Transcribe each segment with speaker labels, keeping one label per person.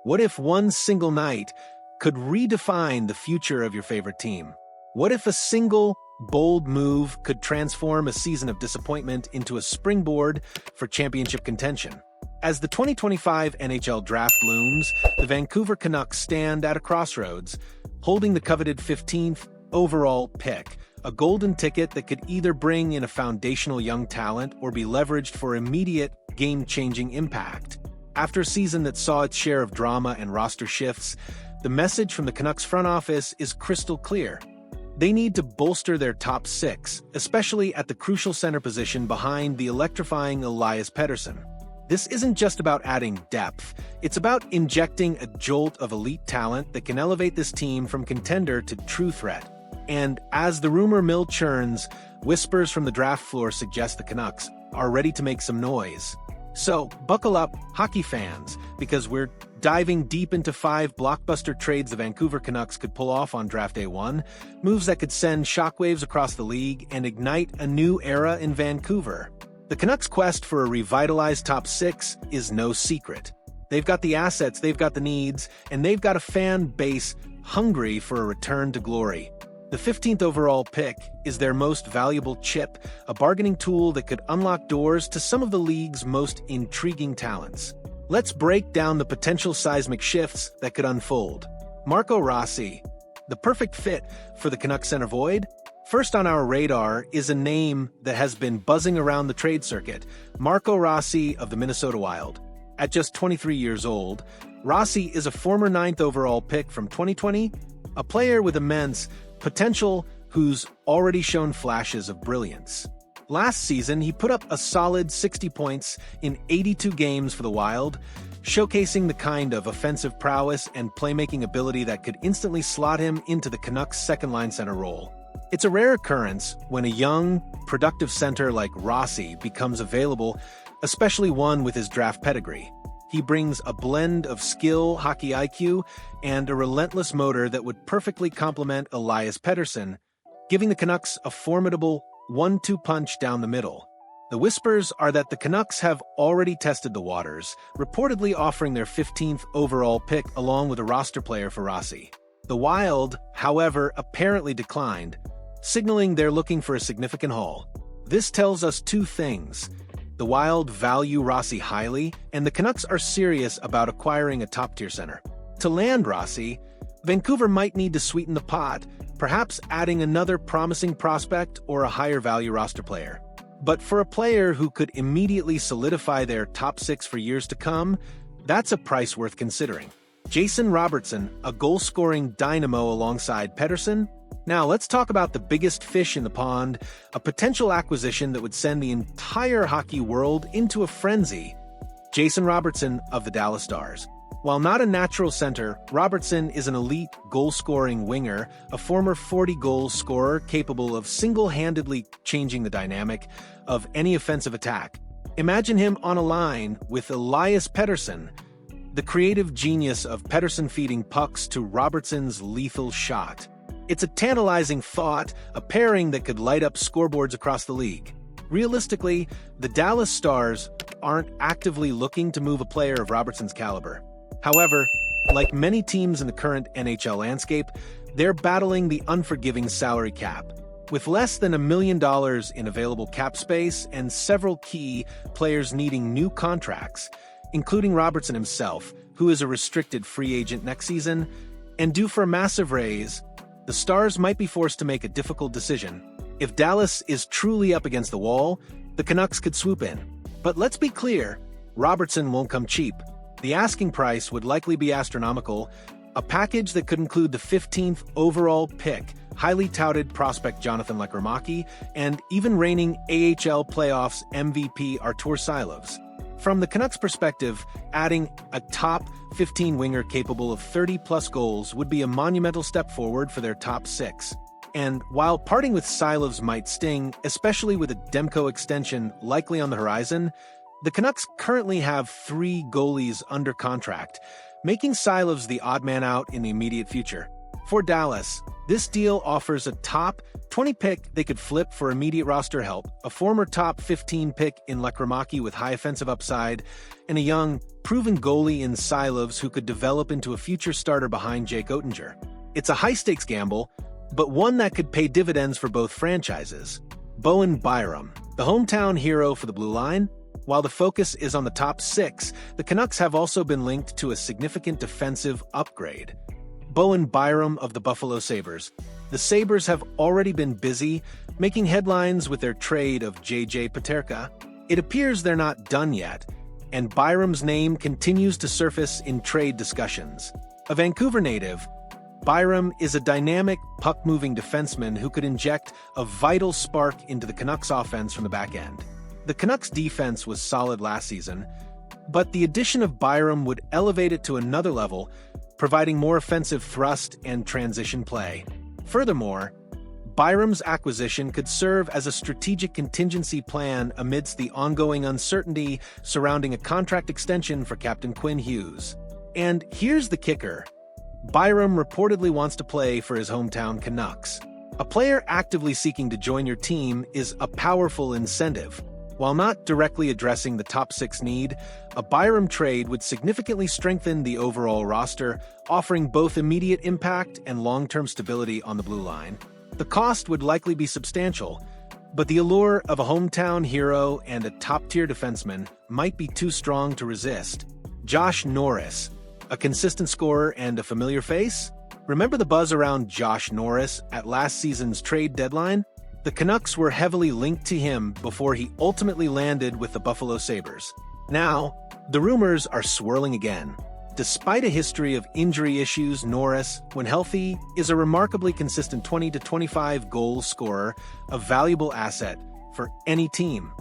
Speaker 1: What if one single night could redefine the future of your favorite team? What if a single, bold move could transform a season of disappointment into a springboard for championship contention? As the 2025 NHL Draft looms, the Vancouver Canucks stand at a crossroads, holding the coveted 15th overall pick, a golden ticket that could either bring in a foundational young talent or be leveraged for immediate, game-changing impact. After a season that saw its share of drama and roster shifts, the message from the Canucks front office is crystal clear. They need to bolster their top six, especially at the crucial center position behind the electrifying Elias Pettersson. This isn't just about adding depth, it's about injecting a jolt of elite talent that can elevate this team from contender to true threat. And as the rumor mill churns, whispers from the draft floor suggest the Canucks are ready to make some noise. So, buckle up, hockey fans, because we're diving deep into 5 blockbuster trades the Vancouver Canucks could pull off on Draft Day 1, moves that could send shockwaves across the league and ignite a new era in Vancouver. The Canucks' quest for a revitalized top 6 is no secret. They've got the assets, they've got the needs, and they've got a fan base hungry for a return to glory. The 15th overall pick is their most valuable chip, a bargaining tool that could unlock doors to some of the league's most intriguing talents. Let's break down the potential seismic shifts that could unfold. Marco Rossi, the perfect fit for the Canucks center void? First on our radar is a name that has been buzzing around the trade circuit, Marco Rossi of the Minnesota Wild. At just 23 years old, Rossi is a former 9th overall pick from 2020, a player with immense potential who's already shown flashes of brilliance. Last season, he put up a solid 60 points in 82 games for the Wild, showcasing the kind of offensive prowess and playmaking ability that could instantly slot him into the Canucks' second-line center role. It's a rare occurrence when a young, productive center like Rossi becomes available, especially one with his draft pedigree. He brings a blend of skill, hockey IQ, and a relentless motor that would perfectly complement Elias Pettersson, giving the Canucks a formidable 1-2 punch down the middle. The whispers are that the Canucks have already tested the waters, reportedly offering their 15th overall pick along with a roster player for Rossi. The Wild, however, apparently declined, signaling they're looking for a significant haul. This tells us 2 things. The Wild value Rossi highly, and the Canucks are serious about acquiring a top-tier center. To land Rossi, Vancouver might need to sweeten the pot, perhaps adding another promising prospect or a higher-value roster player. But for a player who could immediately solidify their top 6 for years to come, that's a price worth considering. Jason Robertson, a goal-scoring dynamo alongside Pettersson? Now let's talk about the biggest fish in the pond, a potential acquisition that would send the entire hockey world into a frenzy. Jason Robertson of the Dallas Stars. While not a natural center, Robertson is an elite goal-scoring winger, a former 40-goal scorer capable of single-handedly changing the dynamic of any offensive attack. Imagine him on a line with Elias Pettersson, the creative genius of Pettersson feeding pucks to Robertson's lethal shot. It's a tantalizing thought, a pairing that could light up scoreboards across the league. Realistically, the Dallas Stars aren't actively looking to move a player of Robertson's caliber. However, like many teams in the current NHL landscape, they're battling the unforgiving salary cap. With less than $1 million in available cap space and several key players needing new contracts, including Robertson himself, who is a restricted free agent next season, and due for a massive raise, the Stars might be forced to make a difficult decision. If Dallas is truly up against the wall, the Canucks could swoop in. But let's be clear, Robertson won't come cheap. The asking price would likely be astronomical, a package that could include the 15th overall pick, highly touted prospect Jonathan Lekromaki, and even reigning AHL playoffs MVP Artur Silovs. From the Canucks' perspective, adding a top 15 winger capable of 30-plus goals would be a monumental step forward for their top 6. And while parting with Silovs might sting, especially with a Demko extension likely on the horizon, the Canucks currently have 3 goalies under contract, making Silovs the odd man out in the immediate future. For Dallas, this deal offers a top 20 pick they could flip for immediate roster help, a former top 15 pick in Lekramaki with high offensive upside, and a young, proven goalie in Silovs who could develop into a future starter behind Jake Oettinger. It's a high-stakes gamble, but one that could pay dividends for both franchises. Bowen Byram, the hometown hero for the Blue Line. While the focus is on the top 6, the Canucks have also been linked to a significant defensive upgrade. Bowen Byram of the Buffalo Sabres. The Sabres have already been busy making headlines with their trade of J.J. Peterka. It appears they're not done yet, and Byram's name continues to surface in trade discussions. A Vancouver native, Byram is a dynamic, puck-moving defenseman who could inject a vital spark into the Canucks offense from the back end. The Canucks defense was solid last season, but the addition of Byram would elevate it to another level, providing more offensive thrust and transition play. Furthermore, Byram's acquisition could serve as a strategic contingency plan amidst the ongoing uncertainty surrounding a contract extension for Captain Quinn Hughes. And here's the kicker. Byram reportedly wants to play for his hometown Canucks. A player actively seeking to join your team is a powerful incentive. While not directly addressing the top 6 need, a Byram trade would significantly strengthen the overall roster, offering both immediate impact and long-term stability on the blue line. The cost would likely be substantial, but the allure of a hometown hero and a top-tier defenseman might be too strong to resist. Josh Norris, a consistent scorer and a familiar face? Remember the buzz around Josh Norris at last season's trade deadline? The Canucks were heavily linked to him before he ultimately landed with the Buffalo Sabres. Now, the rumors are swirling again. Despite a history of injury issues, Norris, when healthy, is a remarkably consistent 20 to 25 goal scorer, a valuable asset for any team.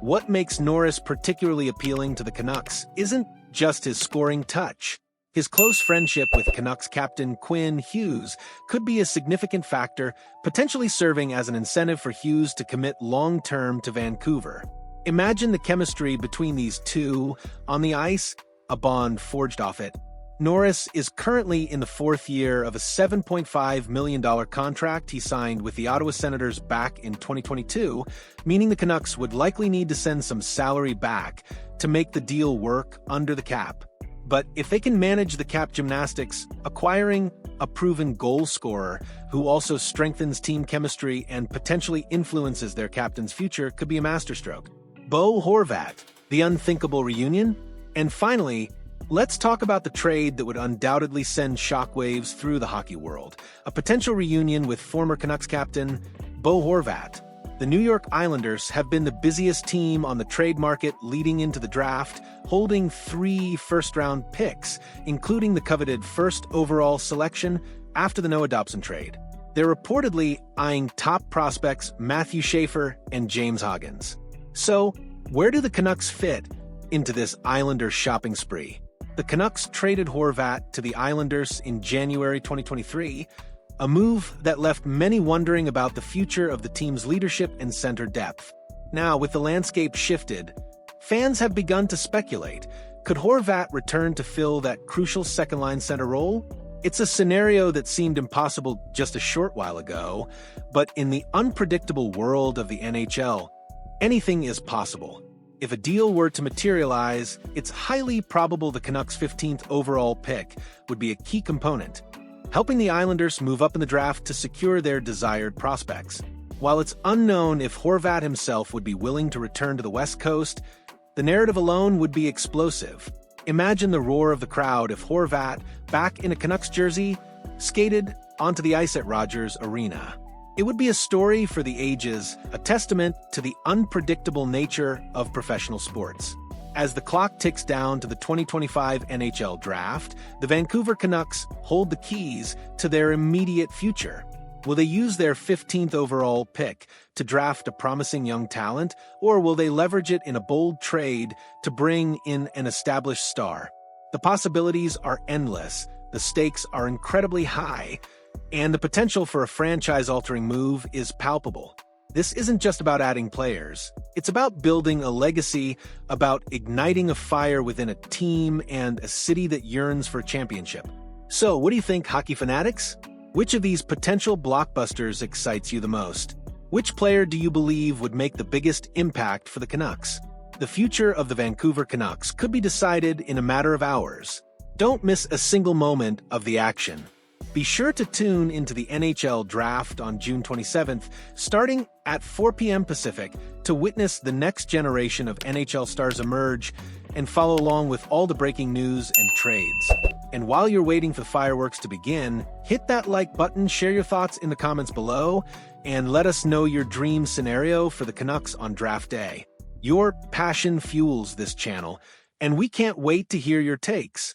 Speaker 1: What makes Norris particularly appealing to the Canucks isn't just his scoring touch. His close friendship with Canucks captain Quinn Hughes could be a significant factor, potentially serving as an incentive for Hughes to commit long-term to Vancouver. Imagine the chemistry between these two on the ice, a bond forged off it. Norris is currently in the 4th year of a $7.5 million contract he signed with the Ottawa Senators back in 2022, meaning the Canucks would likely need to send some salary back to make the deal work under the cap. But if they can manage the cap gymnastics, acquiring a proven goal scorer who also strengthens team chemistry and potentially influences their captain's future could be a masterstroke. Bo Horvat, the unthinkable reunion? And finally, let's talk about the trade that would undoubtedly send shockwaves through the hockey world. A potential reunion with former Canucks captain Bo Horvat. The New York Islanders have been the busiest team on the trade market leading into the draft, holding 3 first-round picks, including the coveted first overall selection after the Noah Dobson trade. They're reportedly eyeing top prospects Matthew Schaefer and James Hoggins. So, where do the Canucks fit into this Islanders shopping spree? The Canucks traded Horvat to the Islanders in January 2023, a move that left many wondering about the future of the team's leadership and center depth. Now, with the landscape shifted, fans have begun to speculate. Could Horvat return to fill that crucial second-line center role? It's a scenario that seemed impossible just a short while ago, but in the unpredictable world of the NHL, anything is possible. If a deal were to materialize, it's highly probable the Canucks' 15th overall pick would be a key component, helping the Islanders move up in the draft to secure their desired prospects. While it's unknown if Horvat himself would be willing to return to the West Coast, the narrative alone would be explosive. Imagine the roar of the crowd if Horvat, back in a Canucks jersey, skated onto the ice at Rogers Arena. It would be a story for the ages, a testament to the unpredictable nature of professional sports. As the clock ticks down to the 2025 NHL Draft, the Vancouver Canucks hold the keys to their immediate future. Will they use their 15th overall pick to draft a promising young talent, or will they leverage it in a bold trade to bring in an established star? The possibilities are endless, the stakes are incredibly high, and the potential for a franchise-altering move is palpable. This isn't just about adding players. It's about building a legacy, about igniting a fire within a team and a city that yearns for a championship. So, what do you think, hockey fanatics? Which of these potential blockbusters excites you the most? Which player do you believe would make the biggest impact for the Canucks? The future of the Vancouver Canucks could be decided in a matter of hours. Don't miss a single moment of the action. Be sure to tune into the NHL Draft on June 27th, starting at 4 p.m. Pacific, to witness the next generation of NHL stars emerge and follow along with all the breaking news and trades. And while you're waiting for the fireworks to begin, hit that like button, share your thoughts in the comments below, and let us know your dream scenario for the Canucks on draft day. Your passion fuels this channel, and we can't wait to hear your takes.